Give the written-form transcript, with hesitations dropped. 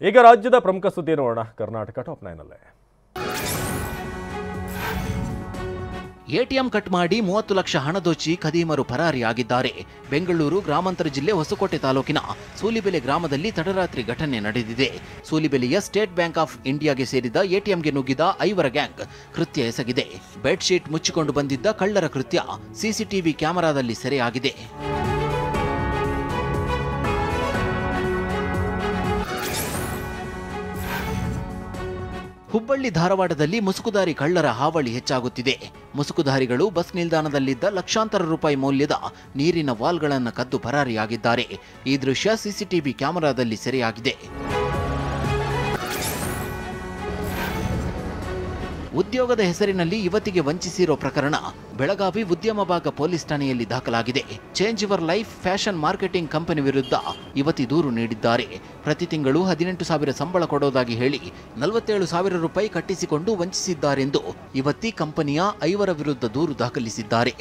ಈಗ ರಾಜ್ಯದ ಪ್ರಮುಖ ಸುದ್ದಿ ನೋಡೋಣ. ಕರ್ನಾಟಕ ಟಾಪ್ 9 ಅಲ್ಲೇ ಎಟಿಎಂ ಕಟ್ ಮಾಡಿ 30 ಲಕ್ಷ ಹಣ ದೋಚಿ ಖದೀಮರು ಪರಾರಿಯಾಗಿದ್ದಾರೆ. ಬೆಂಗಳೂರು ಗ್ರಾಮಾಂತರ ಜಿಲ್ಲೆ ಹೊಸಕೋಟೆ ತಾಲೂಕಿನ ಸೂಲಿಬೆಲೆ ಗ್ರಾಮದಲ್ಲಿ ತಡರಾತ್ರಿ ಘಟನೆ ನಡೆದಿದೆ. ಸೂಲಿಬೆಲೆಯ ಸ್ಟೇಟ್ ಬ್ಯಾಂಕ್ ಆಫ್ ಇಂಡಿಯಾಗೆ ಸೇರಿದ ಎಟಿಎಂಗೆ ನುಗ್ಗಿದ 5ರ ಗ್ಯಾಂಗ್ ಕೃತ್ಯ ಎಸಗಿದೆ. ಬೆಡ್ಶೀಟ್ ಮುಚ್ಚಿಕೊಂಡು ಬಂದಿದ್ದ ಕಳ್ಳರ ಕೃತ್ಯ ಸಿಸಿಟಿವಿ ಕ್ಯಾಮೆರಾದಲ್ಲಿ ಸೆರೆಯಾಗಿದೆ. ಹುಬ್ಬಳ್ಳಿ ಧಾರವಾಡದಲ್ಲಿ ಮುಸುಕುದಾರಿ ಕಳ್ಳರ ಹಾವಳಿ ಹೆಚ್ಚಾಗುತ್ತಿದೆ. ಮುಸುಕುಧಾರಿಗಳು ಬಸ್ ನಿಲ್ದಾಣದಲ್ಲಿದ್ದ ಲಕ್ಷಾಂತರ ರೂಪಾಯಿ ಮೌಲ್ಯದ ನೀರಿನ ವಾಲ್ಗಳನ್ನು ಕದ್ದು ಪರಾರಿಯಾಗಿದ್ದಾರೆ. ಈ ದೃಶ್ಯ ಸಿಸಿಟಿವಿ ಕ್ಯಾಮೆರಾದಲ್ಲಿ ಸೆರೆಯಾಗಿದೆ. ಉದ್ಯೋಗದ ಹೆಸರಿನಲ್ಲಿ ಯುವತಿಗೆ ವಂಚಿಸಿರೋ ಪ್ರಕರಣ ಬೆಳಗಾವಿ ಉದ್ಯಮ ಭಾಗ ಪೊಲೀಸ್ ಠಾಣೆಯಲ್ಲಿ ದಾಖಲಾಗಿದೆ. Change your life fashion marketing company ವಿರುದ್ಧ ಯುವತಿ ದೂರು ನೀಡಿದ್ದಾರೆ. ಪ್ರತಿ ತಿಂಗಳು 18,000 ಸಂಬಳ ಕೊಡೋದಾಗಿ ಹೇಳಿ 47,000 ರೂಪಾಯಿ ಕಟ್ಟಿಸಿಕೊಂಡು ವಂಚಿಸಿದ್ದಾರೆಂದು ಯುವತಿ ಕಂಪನಿಯ 5ರ ವಿರುದ್ಧ ದೂರು ದಾಖಲಿಸಿದ್ದಾರೆ.